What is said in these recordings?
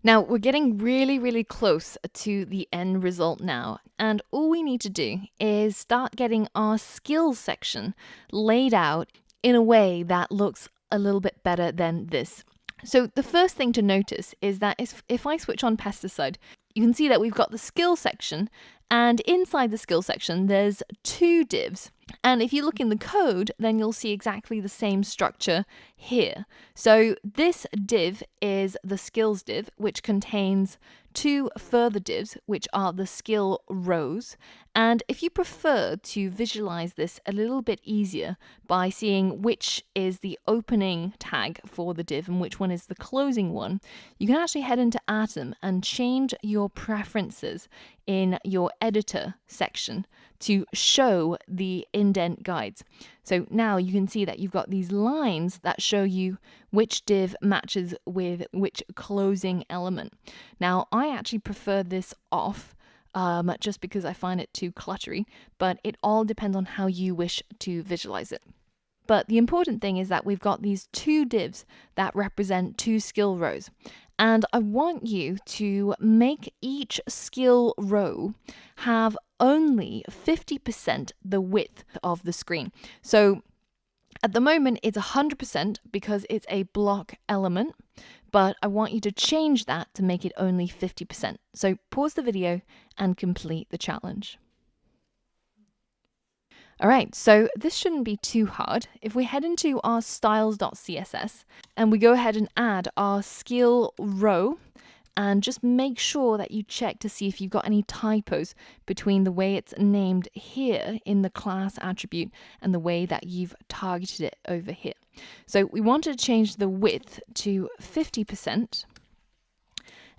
Now we're getting really close to the end result now, and all we need to do is start getting our skills section laid out in a way that looks a little bit better than this. So the first thing to notice is that if I switch on pesticide, you can see that we've got the skill section, and inside the skill section there's two divs. And if you look in the code, then you'll see exactly the same structure here. So this div is the skills div, which contains two further divs, which are the skill rows. And if you prefer to visualize this a little bit easier by seeing which is the opening tag for the div and which one is the closing one, you can actually head into Atom and change your preferences in your editor section to show the indent guides. So now you can see that you've got these lines that show you which div matches with which closing element. Now I actually prefer this off just because I find it too cluttery, but it all depends on how you wish to visualize it. But the important thing is that we've got these two divs that represent two skill rows. And I want you to make each skill row have only 50% the width of the screen. So at the moment it's 100% because it's a block element, but I want you to change that to make it only 50%. So pause the video and complete the challenge. All right, so this shouldn't be too hard. If we head into our styles.css and we go ahead and add our skill row, and just make sure that you check to see if you've got any typos between the way it's named here in the class attribute and the way that you've targeted it over here. So we want to change the width to 50%.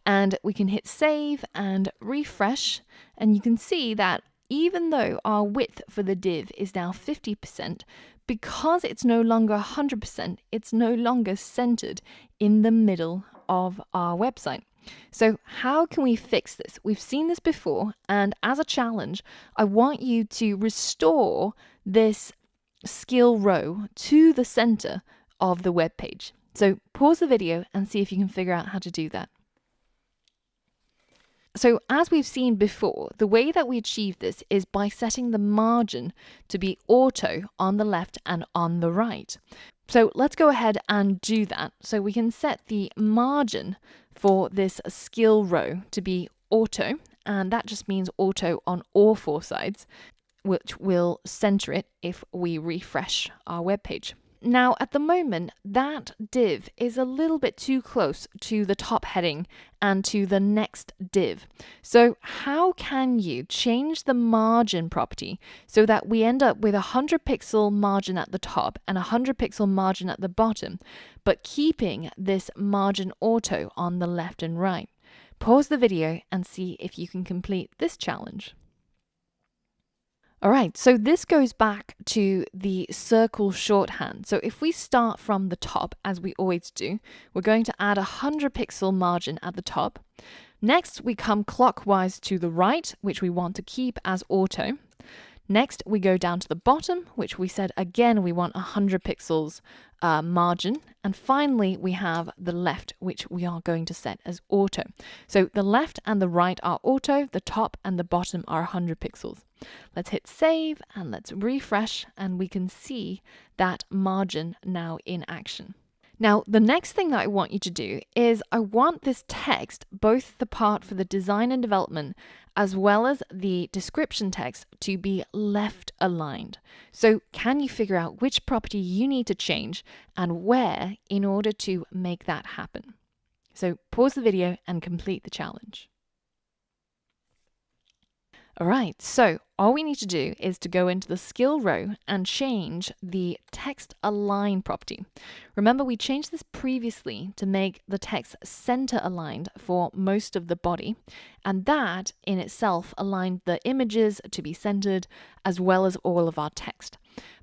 And we can hit save and refresh, and you can see that even though our width for the div is now 50%, because it's no longer 100%, it's no longer centered in the middle of our website. So how can we fix this? We've seen this before, and as a challenge, I want you to restore this skill row to the center of the web page. So pause the video and see if you can figure out how to do that. So as we've seen before, the way that we achieve this is by setting the margin to be auto on the left and on the right. So let's go ahead and do that. So we can set the margin for this skill row to be auto, and that just means auto on all four sides, which will center it if we refresh our web page. Now, at the moment, that div is a little bit too close to the top heading and to the next div. So how can you change the margin property so that we end up with a 100 pixel margin at the top and a 100 pixel margin at the bottom, but keeping this margin auto on the left and right? Pause the video and see if you can complete this challenge. All right, so this goes back to the circle shorthand. So if we start from the top, as we always do, we're going to add a 100 pixel margin at the top. Next, we come clockwise to the right, which we want to keep as auto. Next, we go down to the bottom, which we said again we want 100 pixels margin. And finally, we have the left, which we are going to set as auto. So the left and the right are auto, the top and the bottom are 100 pixels. Let's hit save and let's refresh, and we can see that margin now in action. Now, the next thing that I want you to do is I want this text, both the part for the design and development as well as the description text, to be left aligned. So can you figure out which property you need to change and where in order to make that happen? So pause the video and complete the challenge. All right, so all we need to do is to go into the skill row and change the text align property. Remember, we changed this previously to make the text center aligned for most of the body, and that in itself aligned the images to be centered as well as all of our text.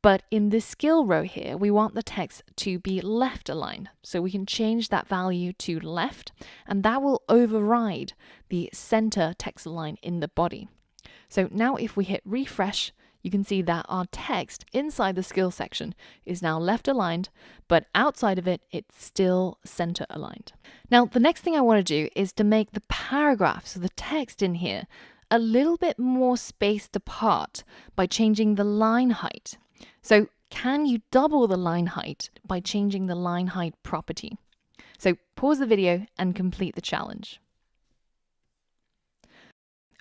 But in this skill row here, we want the text to be left aligned. So we can change that value to left, and that will override the center text align in the body. So now if we hit refresh, you can see that our text inside the skill section is now left aligned, but outside of it, it's still center aligned. Now, the next thing I want to do is to make the paragraph, so the text in here, a little bit more spaced apart by changing the line height. So can you double the line height by changing the line height property? So pause the video and complete the challenge.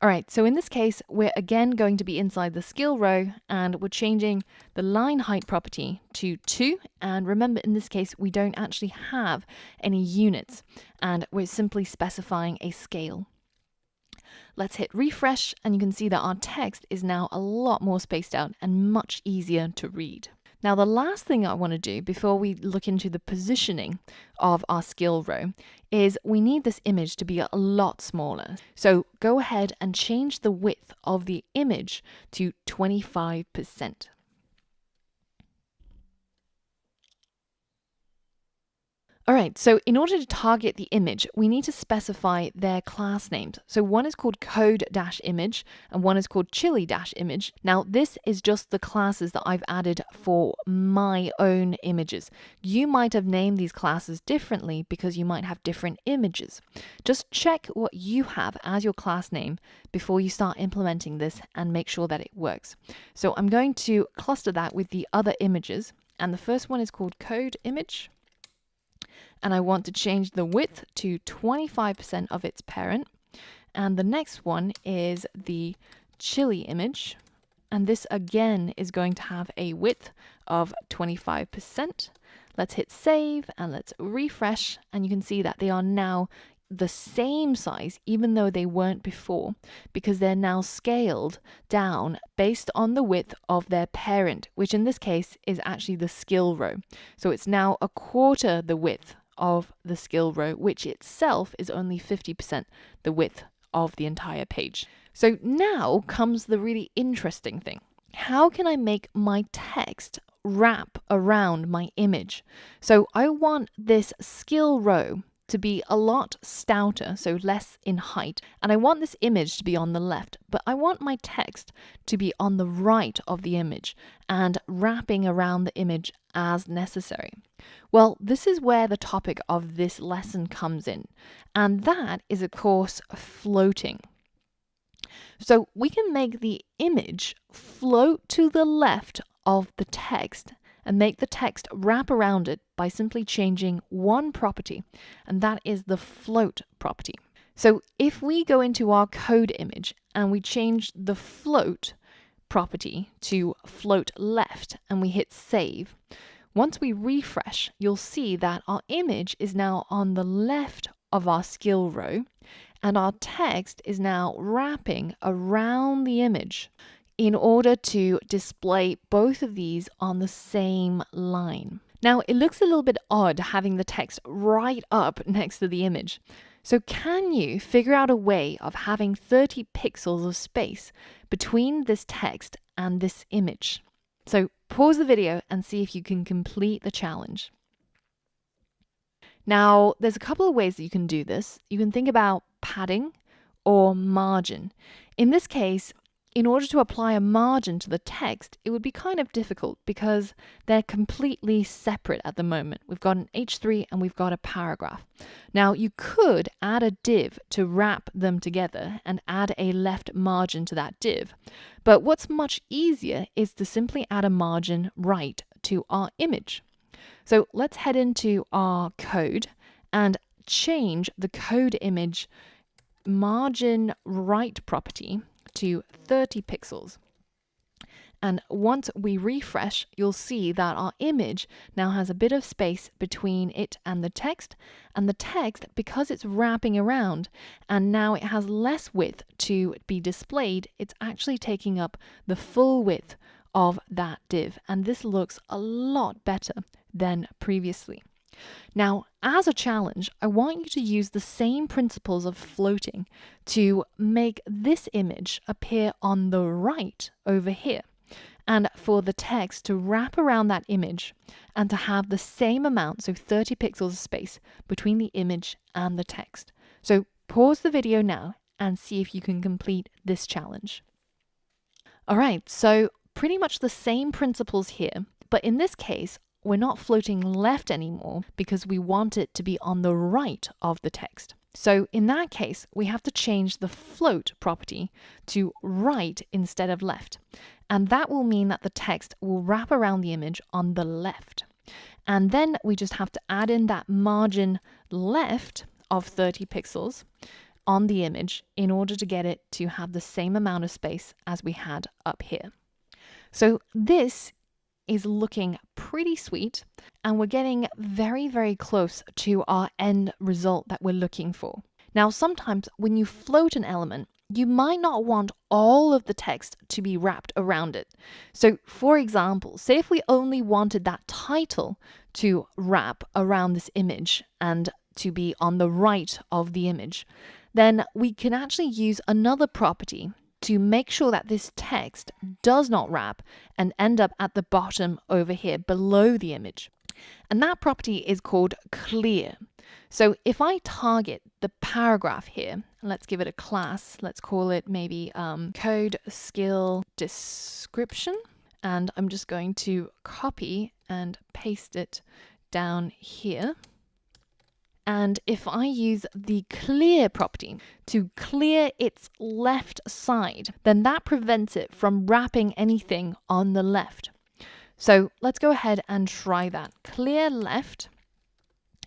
All right, so in this case, we're again going to be inside the skill row and we're changing the line height property to 2. And remember, in this case, we don't actually have any units and we're simply specifying a scale. Let's hit refresh and you can see that our text is now a lot more spaced out and much easier to read. Now, the last thing I want to do before we look into the positioning of our skill row is we need this image to be a lot smaller. So go ahead and change the width of the image to 25%. All right, so in order to target the image, we need to specify their class names. So one is called code-image and one is called chili-image. Now, this is just the classes that I've added for my own images. You might have named these classes differently because you might have different images. Just check what you have as your class name before you start implementing this and make sure that it works. So I'm going to cluster that with the other images. And the first one is called code-image. And I want to change the width to 25% of its parent. And the next one is the chili image. And this again is going to have a width of 25%. Let's hit save and let's refresh. And you can see that they are now the same size, even though they weren't before, because they're now scaled down based on the width of their parent, which in this case is actually the skill row. So it's now a quarter the width of the skill row, which itself is only 50% the width of the entire page. So now comes the really interesting thing. How can I make my text wrap around my image? So I want this skill row to be a lot stouter, so less in height, and I want this image to be on the left, but I want my text to be on the right of the image and wrapping around the image as necessary. Well, this is where the topic of this lesson comes in, and that is, of course, floating. So we can make the image float to the left of the text and make the text wrap around it by simply changing one property, and that is the float property. So if we go into our code image and we change the float property to float left and we hit save, once we refresh, you'll see that our image is now on the left of our skill row and our text is now wrapping around the image in order to display both of these on the same line. Now, it looks a little bit odd having the text right up next to the image. So can you figure out a way of having 30 pixels of space between this text and this image? So pause the video and see if you can complete the challenge. Now, there's a couple of ways that you can do this. You can think about padding or margin. In this case, in order to apply a margin to the text, it would be kind of difficult because they're completely separate at the moment. We've got an H3 and we've got a paragraph. Now, you could add a div to wrap them together and add a left margin to that div. But what's much easier is to simply add a margin right to our image. So let's head into our code and change the code image margin right property to 30 pixels. And once we refresh, you'll see that our image now has a bit of space between it and the text, because it's wrapping around and now it has less width to be displayed, it's actually taking up the full width of that div, and this looks a lot better than previously. Now, as a challenge, I want you to use the same principles of floating to make this image appear on the right over here, and for the text to wrap around that image and to have the same amount, so 30 pixels of space between the image and the text. So pause the video now and see if you can complete this challenge. All right, so pretty much the same principles here, but in this case, we're not floating left anymore because we want it to be on the right of the text. So in that case, we have to change the float property to right instead of left. And that will mean that the text will wrap around the image on the left. And then we just have to add in that margin left of 30 pixels on the image in order to get it to have the same amount of space as we had up here. So this is looking pretty sweet, and we're getting very, very close to our end result that we're looking for. Now, sometimes when you float an element, you might not want all of the text to be wrapped around it. So, for example, say if we only wanted that title to wrap around this image and to be on the right of the image, then we can actually use another property to make sure that this text does not wrap and end up at the bottom over here below the image. And that property is called clear. So if I target the paragraph here, let's give it a class, let's call it maybe code skill description. And I'm just going to copy and paste it down here. And if I use the clear property to clear its left side, then that prevents it from wrapping anything on the left. So let's go ahead and try that. Clear left,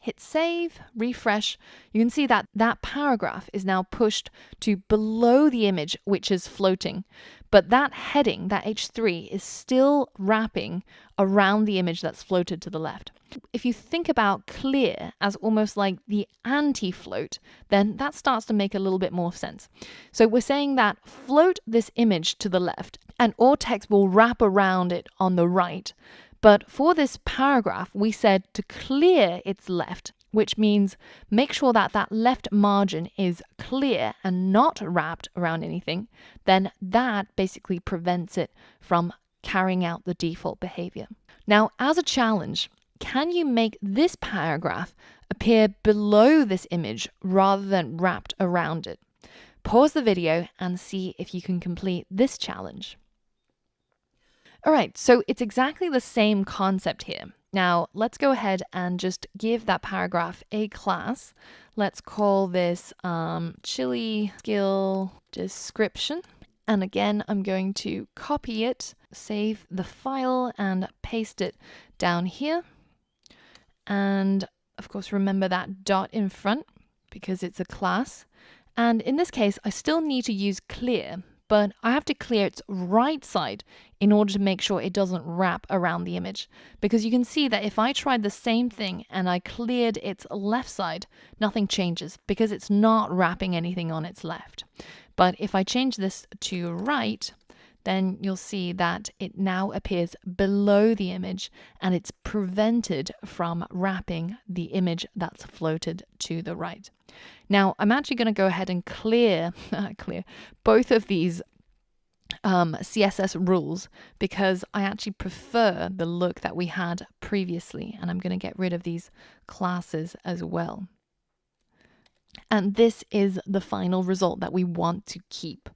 hit save, refresh. You can see that that paragraph is now pushed to below the image, which is floating. But that heading, that H3, is still wrapping around the image that's floated to the left. If you think about clear as almost like the anti-float, then that starts to make a little bit more sense. So we're saying that float this image to the left and all text will wrap around it on the right. But for this paragraph, we said to clear its left, which means make sure that that left margin is clear and not wrapped around anything. Then that basically prevents it from carrying out the default behavior. Now, as a challenge, can you make this paragraph appear below this image rather than wrapped around it? Pause the video and see if you can complete this challenge. All right, so it's exactly the same concept here. Now, let's go ahead and just give that paragraph a class. Let's call this chili skill description. And again, I'm going to copy it, save the file, and paste it down here. And of course, remember that dot in front because it's a class. And in this case, I still need to use clear, but I have to clear its right side in order to make sure it doesn't wrap around the image. Because you can see that if I tried the same thing and I cleared its left side, nothing changes because it's not wrapping anything on its left. But if I change this to right, then you'll see that it now appears below the image and it's prevented from wrapping the image that's floated to the right. Now, I'm actually going to go ahead and clear both of these CSS rules because I actually prefer the look that we had previously, and I'm going to get rid of these classes as well. And this is the final result that we want to keep.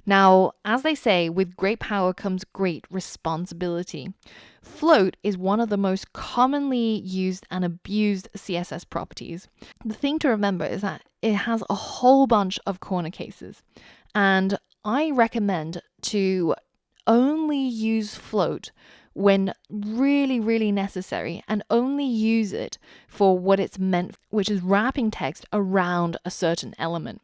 Now, as they say, with great power comes great responsibility. Float is one of the most commonly used and abused CSS properties. The thing to remember is that it has a whole bunch of corner cases. And I recommend to only use float when really, really necessary, and only use it for what it's meant, which is wrapping text around a certain element.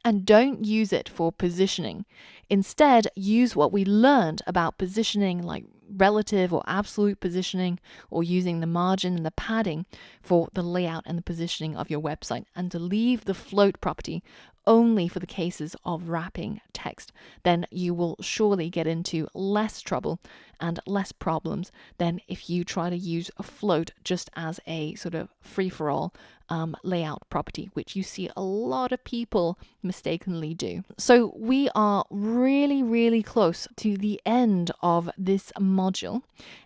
And don't use it for positioning. Instead, use what we learned about positioning, like relative or absolute positioning, or using the margin and the padding for the layout and the positioning of your website, and to leave the float property only for the cases of wrapping text. Then you will surely get into less trouble and less problems than if you try to use a float just as a sort of free-for-all layout property, which you see a lot of people mistakenly do. So we are really, really close to the end of this module.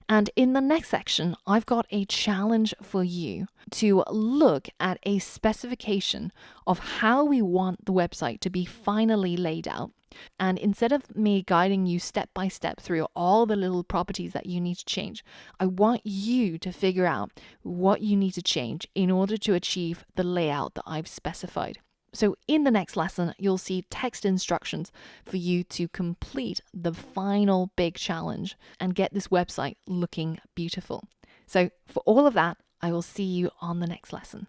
And in the next section, I've got a challenge for you to look at a specification of how we want the website to be finally laid out. And instead of me guiding you step by step through all the little properties that you need to change, I want you to figure out what you need to change in order to achieve the layout that I've specified. So in the next lesson, you'll see text instructions for you to complete the final big challenge and get this website looking beautiful. So for all of that, I will see you on the next lesson.